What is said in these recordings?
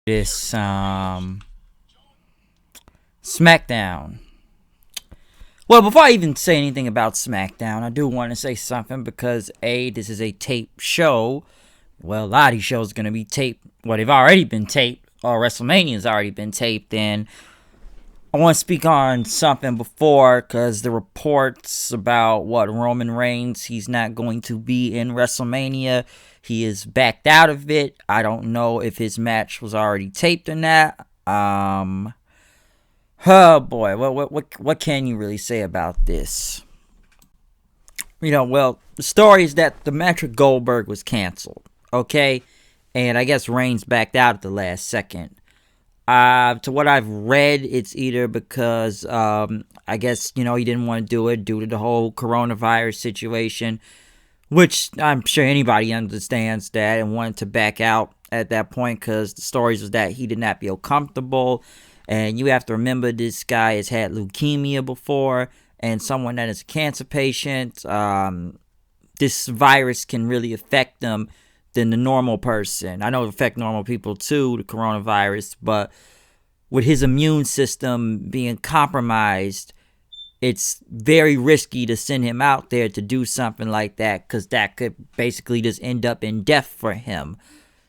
This Smackdown. Well, before I even say anything about Smackdown, I do want to say something because this is a taped show. Well, a lot of these shows are going to be taped. Well, they've already been taped, or WrestleMania's already been taped. And I want to speak on something before because the reports about what Roman Reigns, he's not going to be in WrestleMania. He is backed out of it. I don't know if his match was already taped or not. Oh boy, what can you really say about this? Well, the story is that the match with Goldberg was canceled. Okay, and I guess Reigns backed out at the last second. To what I've read, it's either because I guess he didn't want to do it due to the whole coronavirus situation, which I'm sure anybody understands that, and wanted to back out at that point because the stories was that he did not feel comfortable. And you have to remember this guy has had leukemia before, and someone that is a cancer patient, this virus can really affect them than the normal person. I know it affects normal people too, the coronavirus, but with his immune system being compromised, it's very risky to send him out there to do something like that because that could basically just end up in death for him.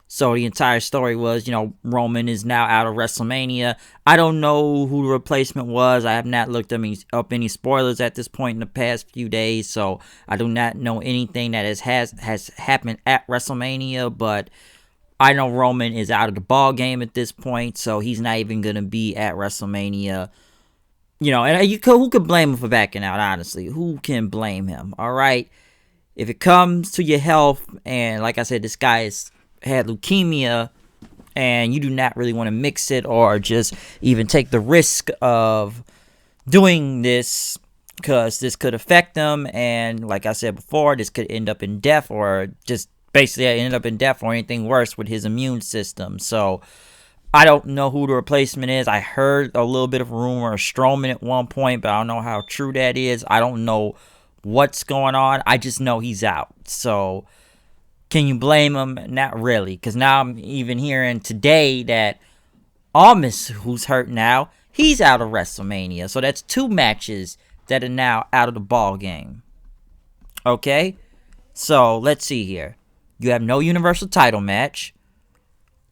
So the entire story was, Roman is now out of WrestleMania. I don't know who the replacement was. I have not looked up any spoilers at this point in the past few days, so I do not know anything that has happened at WrestleMania. But I know Roman is out of the ball game at this point, so he's not even gonna be at WrestleMania. And who could blame him for backing out? Honestly, who can blame him? All right, if it comes to your health, and like I said, this guy has had leukemia, and you do not really want to mix it or just even take the risk of doing this because this could affect them, and like I said before, this could end up in death or just basically end up in death or anything worse with his immune system. So I don't know who the replacement is. I heard a little bit of rumor of Strowman at one point, but I don't know how true that is. I don't know what's going on. I just know he's out. So can you blame him? Not really, because now I'm even hearing today that Almas, who's hurt now, he's out of WrestleMania. So that's two matches that are now out of the ball game. Okay? So let's see here. You have no Universal title match.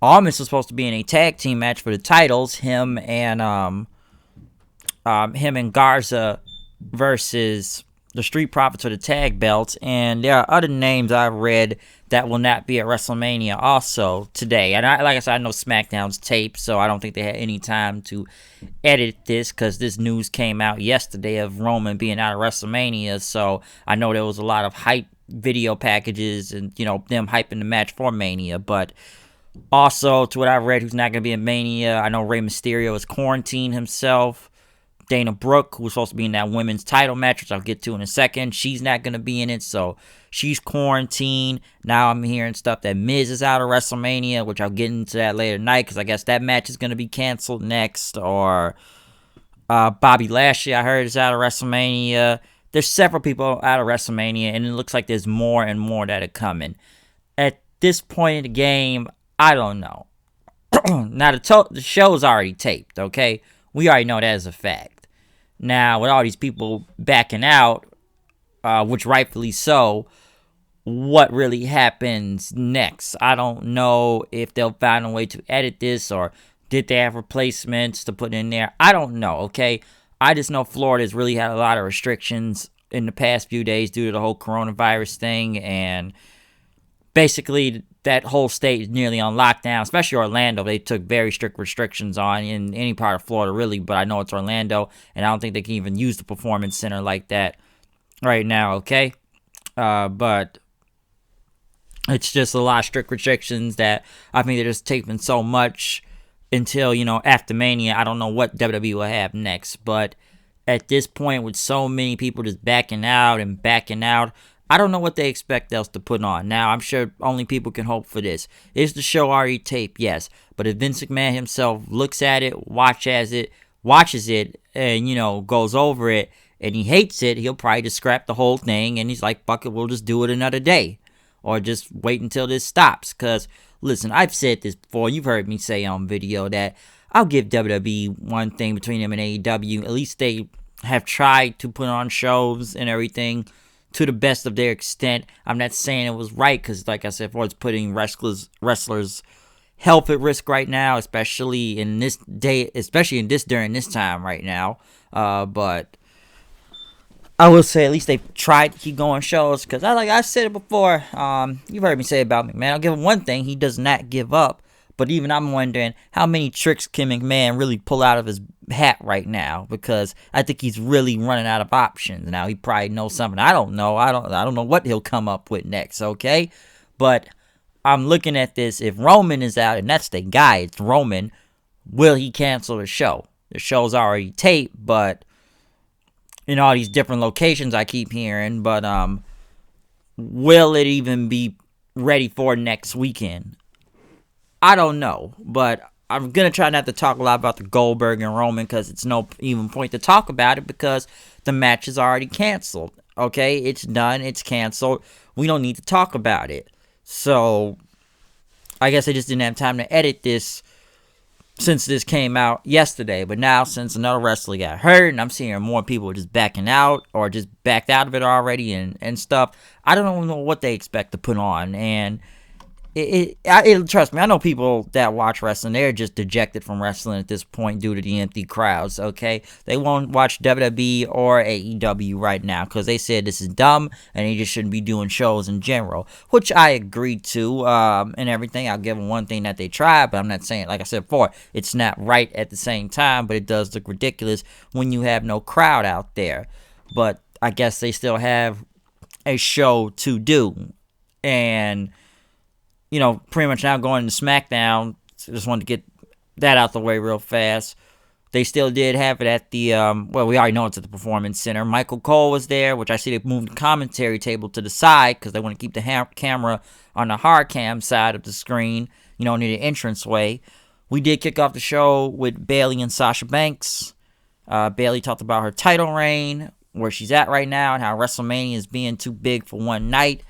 Almas was supposed to be in a tag team match for the titles. Him and Garza versus the Street Profits for the tag belts. And there are other names I've read that will not be at WrestleMania also today. And like I said, I know SmackDown's taped, so I don't think they had any time to edit this because this news came out yesterday of Roman being out of WrestleMania. So I know there was a lot of hype video packages and, them hyping the match for Mania. But also, to what I've read, who's not going to be in Mania, I know Rey Mysterio is quarantined himself. Dana Brooke, who's supposed to be in that women's title match, which I'll get to in a second, she's not going to be in it, so she's quarantined. Now I'm hearing stuff that Miz is out of WrestleMania, which I'll get into that later tonight, because I guess that match is going to be canceled next. Or Bobby Lashley, I heard, is out of WrestleMania. There's several people out of WrestleMania, and it looks like there's more and more that are coming. At this point in the game, I don't know. Now, the show's already taped, okay? We already know that as a fact. Now, with all these people backing out, which rightfully so, what really happens next? I don't know if they'll find a way to edit this, or did they have replacements to put in there? I don't know, okay? I just know Florida's really had a lot of restrictions in the past few days due to the whole coronavirus thing, and basically that whole state is nearly on lockdown, especially Orlando. They took very strict restrictions on in any part of Florida, really, but I know it's Orlando, and I don't think they can even use the Performance Center like that right now, okay? But it's just a lot of strict restrictions that I think they're just taping so much until, after Mania. I don't know what WWE will have next, but at this point, with so many people just backing out, I don't know what they expect else to put on. Now, I'm sure only people can hope for this. Is the show already taped? Yes. But if Vince McMahon himself looks at it, watches it, and, goes over it, and he hates it, he'll probably just scrap the whole thing, and he's like, fuck it, we'll just do it another day. or just wait until this stops. Because, listen, I've said this before. You've heard me say on video that I'll give WWE one thing between them and AEW. At least they have tried to put on shows and everything to the best of their extent. I'm not saying it was right because, like I said before, it's putting wrestlers' health at risk right now, especially in this day, during this time right now. But I will say at least they've tried to keep going shows because I've said it before. You've heard me say about McMahon. I'll give him one thing: he does not give up. But even I'm wondering how many tricks can McMahon really pull out of his hat right now, because I think he's really running out of options now. He probably knows something I don't know. I don't know what he'll come up with next. Okay, but I'm looking at this. If Roman is out, and that's the guy, it's Roman, will he cancel the show? The show's already taped, but in all these different locations I keep hearing. But will it even be ready for next weekend? I don't know, but I'm going to try not to talk a lot about the Goldberg and Roman because it's no even point to talk about it because the match is already canceled. Okay, it's done, it's canceled. We don't need to talk about it. So, I guess I just didn't have time to edit this since this came out yesterday. But now, since another wrestler got hurt, and I'm seeing more people just backing out or just backed out of it already and stuff, I don't know what they expect to put on. And trust me, I know people that watch wrestling, they're just dejected from wrestling at this point due to the empty crowds, okay? They won't watch WWE or AEW right now because they said this is dumb and they just shouldn't be doing shows in general, which I agree to and everything. I'll give them one thing that they tried, but I'm not saying, like I said before, it's not right at the same time, but it does look ridiculous when you have no crowd out there. But I guess they still have a show to do. And pretty much now going to Smackdown, just wanted to get that out the way real fast. They still did have it at the, we already know it's at the Performance Center. Michael Cole was there, which I see they moved the commentary table to the side because they want to keep the camera on the hard cam side of the screen, near the entranceway. We did kick off the show with Bayley and Sasha Banks. Bayley talked about her title reign, where she's at right now, and how WrestleMania is being too big for one night.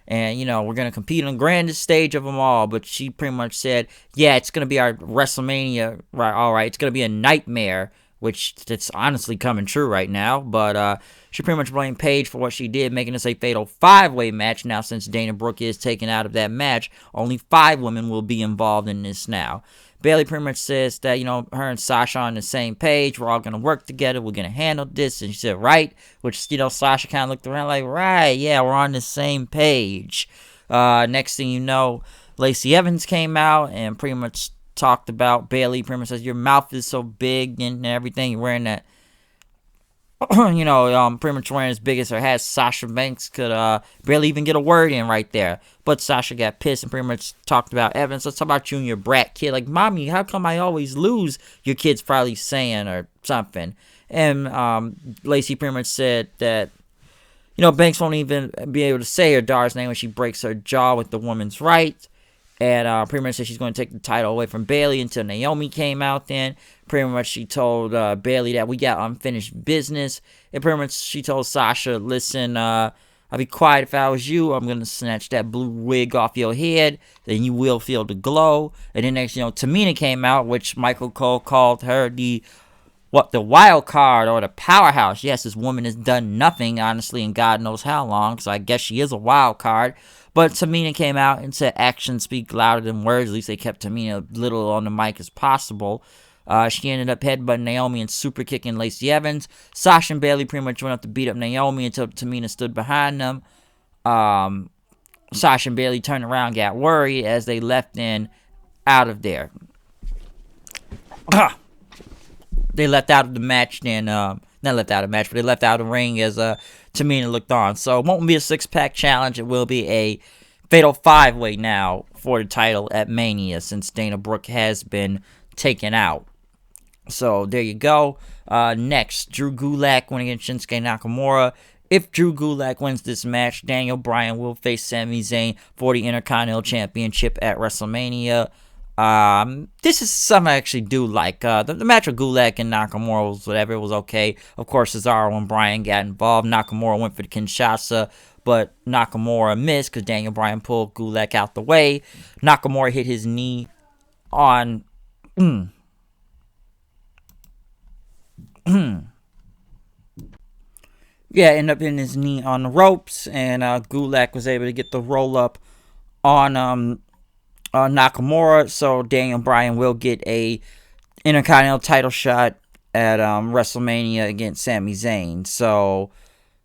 And, we're going to compete on the grandest stage of them all. But she pretty much said, yeah, it's going to be our WrestleMania. Right, all right, it's going to be a nightmare, which it's honestly coming true right now. But she pretty much blamed Paige for what she did, making this a fatal 5-way match. Now, since Dana Brooke is taken out of that match, only 5 women will be involved in this now. Bayley pretty much says that, her and Sasha are on the same page. We're all going to work together. We're going to handle this. And she said, right. Which, Sasha kind of looked around like, right, yeah, we're on the same page. Next thing you know, Lacey Evans came out and pretty much talked about Bayley. Pretty much says, your mouth is so big and everything. You're wearing that, pretty much wearing as big as her hat. Sasha Banks could barely even get a word in right there. But Sasha got pissed and pretty much talked about Evans. Let's talk about you and your brat kid. Like, mommy, how come I always lose? Your kid's probably saying or something. And Lacey pretty much said that, Banks won't even be able to say her daughter's name when she breaks her jaw with the woman's right. And pretty much said she's going to take the title away from Bayley until Naomi came out then. Pretty much she told Bayley that we got unfinished business. And pretty much she told Sasha, listen, I'll be quiet if I was you. I'm going to snatch that blue wig off your head. Then you will feel the glow. And then next, Tamina came out, which Michael Cole called her the wild card or the powerhouse. Yes, this woman has done nothing, honestly, and God knows how long. So I guess she is a wild card. But Tamina came out and said actions speak louder than words. At least they kept Tamina little on the mic as possible. She ended up headbutting Naomi and super kicking Lacey Evans. Sasha and Bayley pretty much went up to beat up Naomi until Tamina stood behind them. Sasha and Bayley turned around and got worried as they left out of there. They left out of the match then. Not left out of the match, but they left out of the ring as Tamina looked on. So it won't be a 6-pack challenge. It will be a fatal 5-way now for the title at Mania since Dana Brooke has been taken out. So there you go. Next, Drew Gulak went against Shinsuke Nakamura. If Drew Gulak wins this match, Daniel Bryan will face Sami Zayn for the Intercontinental Championship at WrestleMania. This is something I actually do like. The match with Gulak and Nakamura was whatever. It was okay. Of course, Cesaro and Bryan got involved. Nakamura went for the Kinshasa, but but Nakamura missed because Daniel Bryan pulled Gulak out the way. Nakamura hit his knee on... ended up hitting his knee on the ropes, and Gulak was able to get the roll-up on Nakamura, so Daniel Bryan will get a Intercontinental title shot at WrestleMania against Sami Zayn. So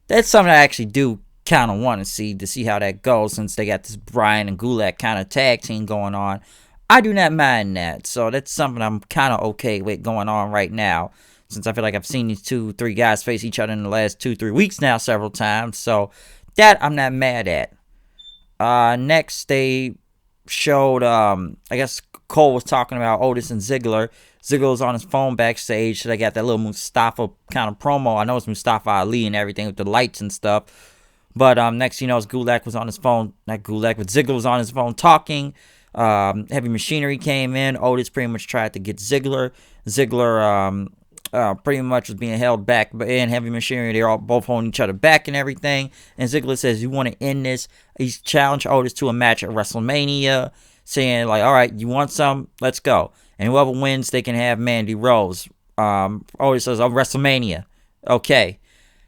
that's something I actually do kind of want to see how that goes, since they got this Bryan and Gulak kind of tag team going on. I do not mind that, so that's something I'm kind of okay with going on right now, since I feel like I've seen these 2-3 guys face each other in the last 2-3 weeks now several times, so that I'm not mad at. Next, they showed, I guess Cole was talking about Otis and Ziggler. Ziggler was on his phone backstage, so they got that little Mustafa kind of promo. I know it's Mustafa Ali and everything with the lights and stuff. But next you know, Gulak was on his phone. Not Gulak, but Ziggler was on his phone talking. Heavy Machinery came in. Otis pretty much tried to get Ziggler. Ziggler pretty much was being held back. But in Heavy Machinery, they're all both holding each other back and everything. And Ziggler says, "You want to end this?" He's challenged Otis to a match at WrestleMania, saying like, "All right, you want some? Let's go." And whoever wins, they can have Mandy Rose. Otis says, "Oh, WrestleMania." Okay.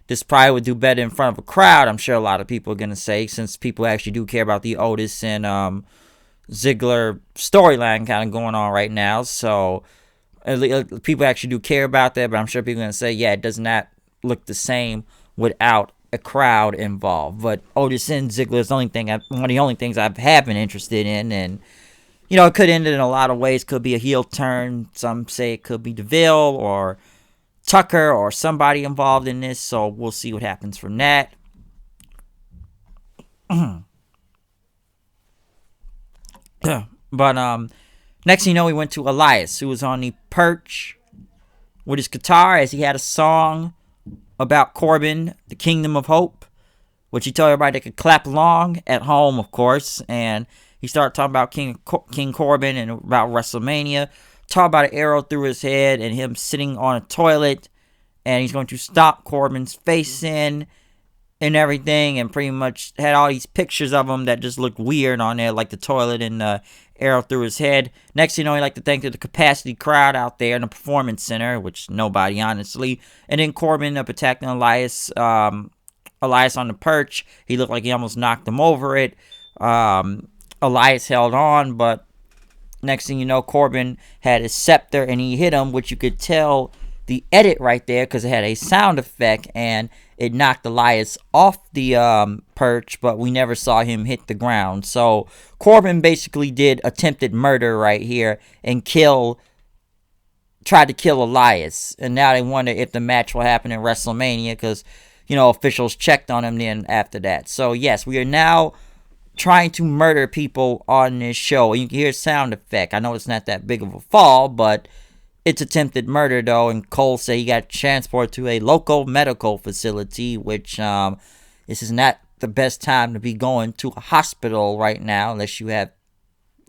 This probably would do better in front of a crowd, I'm sure a lot of people are going to say, since people actually do care about the Otis and Ziggler storyline kind of going on right now. So people actually do care about that, but I'm sure people are going to say, yeah, it does not look the same without a crowd involved. But Otis and Ziggler is one of the only things I have been interested in, and you know, it could end in a lot of ways. Could be a heel turn. Some say it could be DeVille or Tucker or somebody involved in this, so we'll see what happens from that. But next thing you know, we went to Elias, who was on the perch with his guitar as he had a song about Corbin, the Kingdom of Hope, which he told everybody they could clap along at home, of course. And he started talking about King Corbin and about WrestleMania. Talk about an arrow through his head and him sitting on a toilet, and he's going to stop Corbin's face in and everything, and pretty much had all these pictures of him that just looked weird on there, like the toilet and the arrow through his head. Next thing you know, he like to thank the capacity crowd out there in the Performance Center, which nobody, honestly. And then Corbin up attacking Elias on the perch. He looked like he almost knocked him over it. Elias held on, but next thing you know, Corbin had his scepter and he hit him, which you could tell the edit right there because it had a sound effect and it knocked Elias off the perch, but we never saw him hit the ground. So Corbin basically did attempted murder right here and tried to kill Elias. And now they wonder if the match will happen in WrestleMania because, you know, officials checked on him then after that. So yes, we are now trying to murder people on this show. You can hear sound effect. I know it's not that big of a fall, but it's attempted murder though. And Cole said he got transported to a local medical facility, which this is not the best time to be going to a hospital right now, unless you have,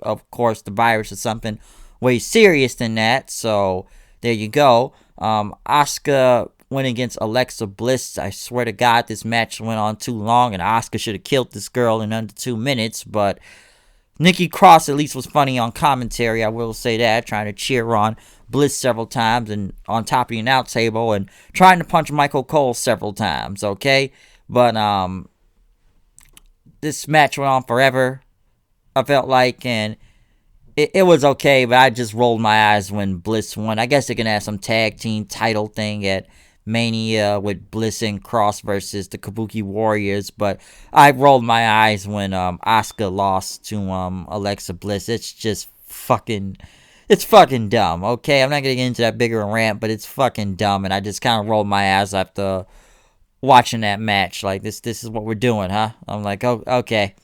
of course, the virus or something way serious than that. So there you go. Asuka went against Alexa Bliss. I swear to God, this match went on too long, and Asuka should have killed this girl in under 2 minutes. But Nikki Cross at least was funny on commentary, I will say that, trying to cheer on Bliss several times and on top of the announce table and trying to punch Michael Cole several times, okay? But this match went on forever, I felt like, and it was okay, but I just rolled my eyes when Bliss won. I guess they can have some tag team title thing at Mania with Bliss and Cross versus the Kabuki Warriors, but I rolled my eyes when Asuka lost to Alexa Bliss. It's just fucking dumb, okay? I'm not gonna get into that bigger rant, but it's fucking dumb, and I just kind of rolled my eyes after watching that match. Like, this is what we're doing, huh? I'm like, oh, okay.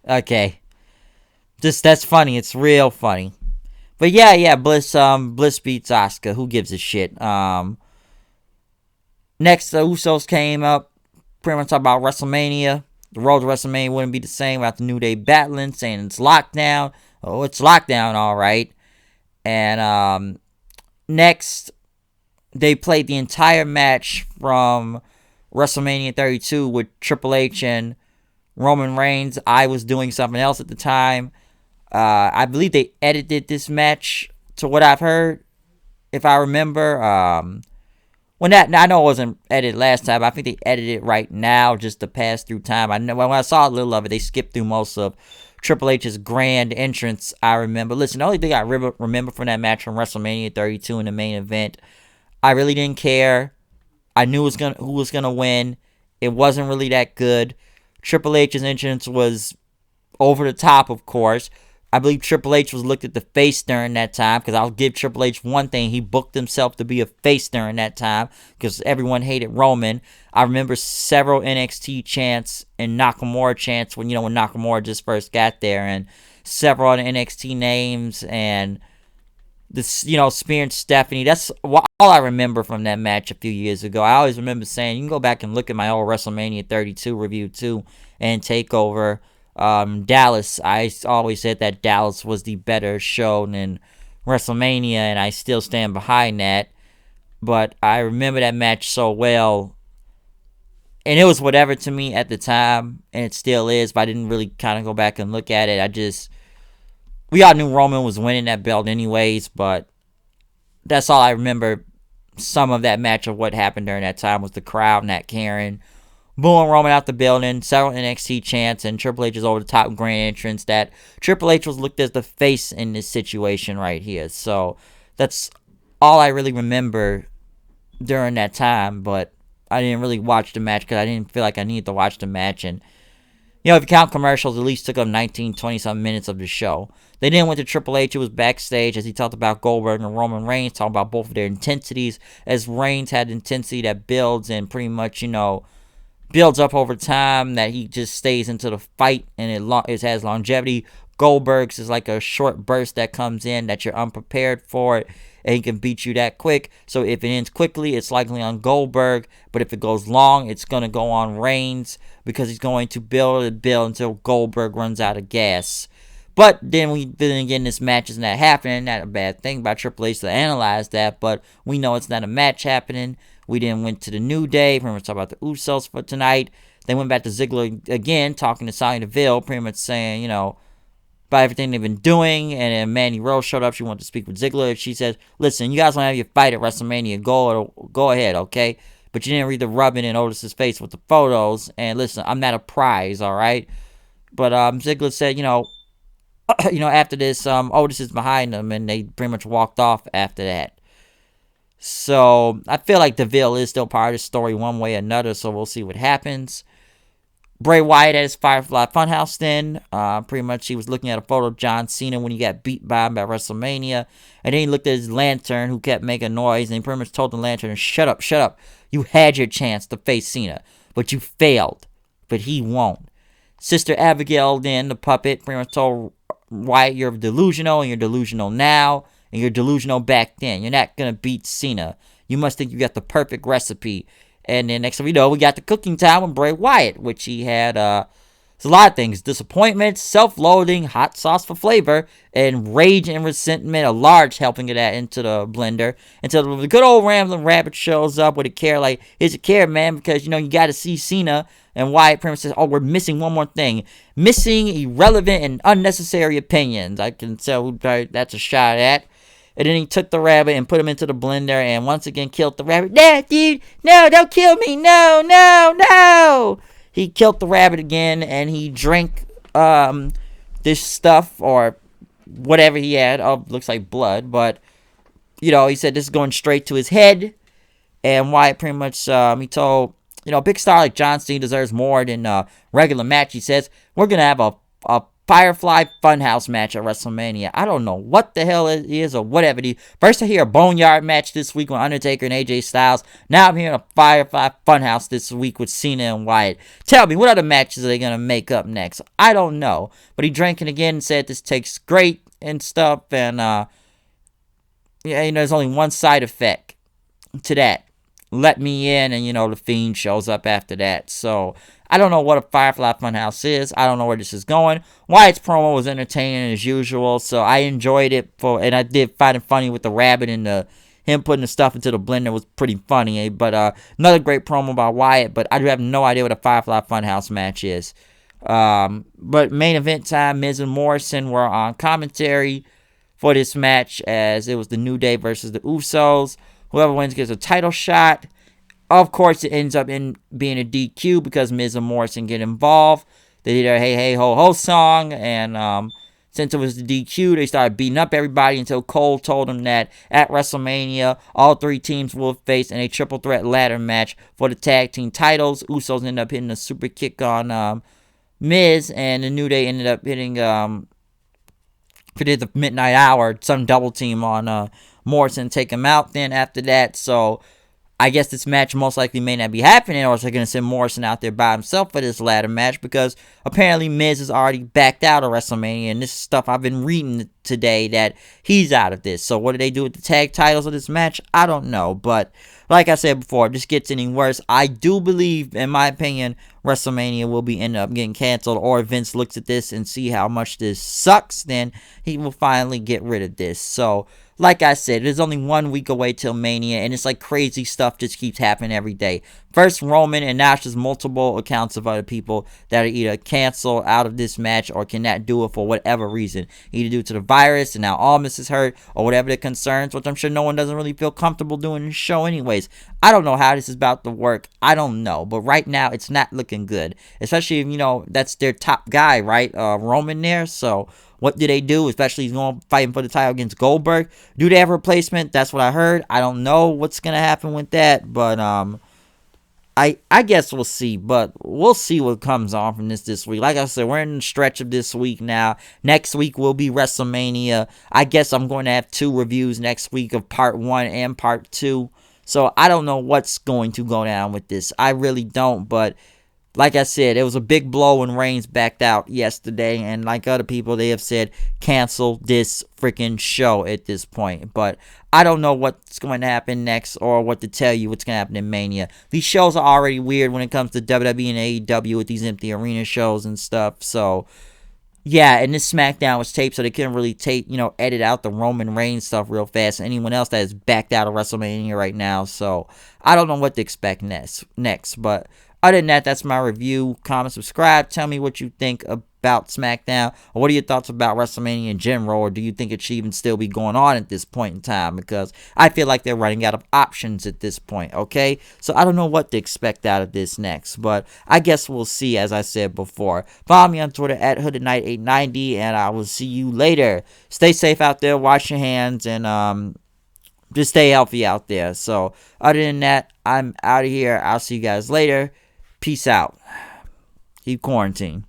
That's funny. It's real funny. But yeah, Bliss beats Asuka. Who gives a shit? Next, the Usos came up, pretty much talk about WrestleMania. The road to WrestleMania wouldn't be the same without the New Day battling, saying it's lockdown. Oh, it's lockdown, all right. And next, they played the entire match from WrestleMania 32 with Triple H and Roman Reigns. I was doing something else at the time. I believe they edited this match to what I've heard, if I remember. I know it wasn't edited last time, but I think they edited it right now just to pass through time. I know when I saw a little of it, they skipped through most of Triple H's grand entrance. I remember. Listen, the only thing I remember from that match from WrestleMania 32 in the main event, I really didn't care. I knew who was gonna win. It wasn't really that good. Triple H's entrance was over the top, of course. I believe Triple H was looked at the face during that time, because I'll give Triple H one thing. He booked himself to be a face during that time because everyone hated Roman. I remember several NXT chants and Nakamura chants when Nakamura just first got there, and several other NXT names, and this, Spear and Stephanie. That's all I remember from that match a few years ago. I always remember saying, you can go back and look at my old WrestleMania 32 review too, and TakeOver. Dallas, I always said that Dallas was the better show than WrestleMania, and I still stand behind that. But I remember that match so well, and it was whatever to me at the time, and it still is, but I didn't really kind of go back and look at it. We all knew Roman was winning that belt anyways, but that's all I remember. Some of that match of what happened during that time was the crowd not caring, booing Roman out the building, several NXT chants, and Triple H's over the top grand entrance that Triple H was looked as the face in this situation right here. So that's all I really remember during that time, but I didn't really watch the match because I didn't feel like I needed to watch the match. And, if you count commercials, at least took up 19, 20-something minutes of the show. They then went to Triple H, who was backstage, as he talked about Goldberg and Roman Reigns, talking about both of their intensities, as Reigns had intensity that builds and pretty much, builds up over time, that he just stays into the fight and it has longevity. Goldberg's is like a short burst that comes in that you're unprepared for it, and he can beat you that quick. So if it ends quickly, it's likely on Goldberg, but if it goes long, it's going to go on Reigns, because he's going to build and build until Goldberg runs out of gas. But then again, this match is not happening. Not a bad thing by Triple H to analyze that, but we know it's not a match happening. We then went to the New Day, pretty much talk about the Usos for tonight. They went back to Ziggler again, talking to Sonya Deville, pretty much saying, about everything they've been doing. And then Mandy Rose showed up. She wanted to speak with Ziggler. She said, listen, you guys want to have your fight at WrestleMania, go ahead, okay? But you didn't read the rubbing in Otis's face with the photos. And listen, I'm not a prize, all right? But Ziggler said, after this, Otis is behind them, and they pretty much walked off after that. So I feel like Deville is still part of the story one way or another, so we'll see what happens. Bray Wyatt at his Firefly Funhouse then. Pretty much he was looking at a photo of John Cena when he got beat by him at WrestleMania. And then he looked at his lantern, who kept making noise, and he pretty much told the lantern, shut up. You had your chance to face Cena, but you failed. But he won't. Sister Abigail then, the puppet, pretty much told Wyatt, you're delusional, and you're delusional now, and you're delusional back then. You're not going to beat Cena. You must think you got the perfect recipe. And then next thing we know, we got the cooking time with Bray Wyatt, which he had it's a lot of things. Disappointment, self-loathing, hot sauce for flavor, and rage and resentment, a large helping of that into the blender. Until the good old Rambling Rabbit shows up with a care, like, here's a care, man, because, you got to see Cena. And Wyatt pretty much says, oh, we're missing one more thing. Missing irrelevant and unnecessary opinions. I can tell that's a shot at. And then he took the rabbit and put him into the blender and once again killed the rabbit. No, dude, no, don't kill me. No. He killed the rabbit again, and he drank this stuff or whatever he had. Oh, looks like blood. But, he said this is going straight to his head. And Wyatt pretty much, he told, a big star like John Cena deserves more than a regular match. He says, we're going to have a Firefly Funhouse match at WrestleMania. I don't know what the hell it is or whatever it is. First I hear a Boneyard match this week with Undertaker and AJ Styles. Now I'm hearing a Firefly Funhouse this week with Cena and Wyatt. Tell me, what other matches are they going to make up next? I don't know. But he drank it again and said this tastes great and stuff. And, there's only one side effect to that. Let me in, and, the Fiend shows up after that. So, I don't know what a Firefly Funhouse is. I don't know where this is going. Wyatt's promo was entertaining as usual, so I enjoyed it. And I did find it funny with the rabbit and him putting the stuff into the blender was pretty funny. But another great promo by Wyatt, but I have no idea what a Firefly Funhouse match is. But main event time, Miz and Morrison were on commentary for this match, as it was the New Day versus the Usos. Whoever wins gets a title shot. Of course, it ends up in being a DQ because Miz and Morrison get involved. They did a Hey Hey Ho Ho song, and since it was the DQ, they started beating up everybody until Cole told them that at WrestleMania, all three teams will face in a triple threat ladder match for the tag team titles. Usos ended up hitting a super kick on Miz, and the New Day ended up hitting did the midnight hour, some double team on Morrison, take him out. Then after that, so I guess this match most likely may not be happening, or is they going to send Morrison out there by himself for this ladder match, because apparently Miz is already backed out of WrestleMania, and this is stuff I've been reading today that he's out of this. So what do they do with the tag titles of this match? I don't know, but like I said before, if this gets any worse, I do believe, in my opinion, WrestleMania will be end up getting canceled, or if Vince looks at this and see how much this sucks, then he will finally get rid of this. So like I said, there's only 1 week away till Mania, and it's like crazy stuff just keeps happening every day. First Roman, and now it's just multiple accounts of other people that are either canceled out of this match or cannot do it for whatever reason. Either due to the virus, and now Almas is hurt, or whatever the concerns, which I'm sure no one doesn't really feel comfortable doing the show anyways. I don't know how this is about to work. I don't know. But right now, it's not looking good. Especially if, that's their top guy, right? Roman there. So what do they do? Especially he's going fighting for the title against Goldberg. Do they have a replacement? That's what I heard. I don't know what's going to happen with that. But I guess we'll see. But we'll see what comes on from this week. Like I said, we're in the stretch of this week now. Next week will be WrestleMania. I guess I'm going to have 2 reviews next week of part 1 and part 2. So I don't know what's going to go down with this. I really don't. But like I said, it was a big blow when Reigns backed out yesterday. And like other people, they have said, cancel this freaking show at this point. But I don't know what's going to happen next, or what to tell you what's going to happen in Mania. These shows are already weird when it comes to WWE and AEW with these empty arena shows and stuff. So yeah, and this Smackdown was taped, so they couldn't really edit out the Roman Reigns stuff real fast. And anyone else that is backed out of WrestleMania right now. So I don't know what to expect next. But other than that, that's my review. Comment, subscribe. Tell me what you think about SmackDown, or what are your thoughts about WrestleMania in general, or do you think it should even still be going on at this point in time? Because I feel like they're running out of options at this point, okay? So I don't know what to expect out of this next, but I guess we'll see, as I said before. Follow me on Twitter at HoodedKnight890, and I will see you later. Stay safe out there, wash your hands, and just stay healthy out there. So other than that, I'm out of here. I'll see you guys later. Peace out. Keep quarantine.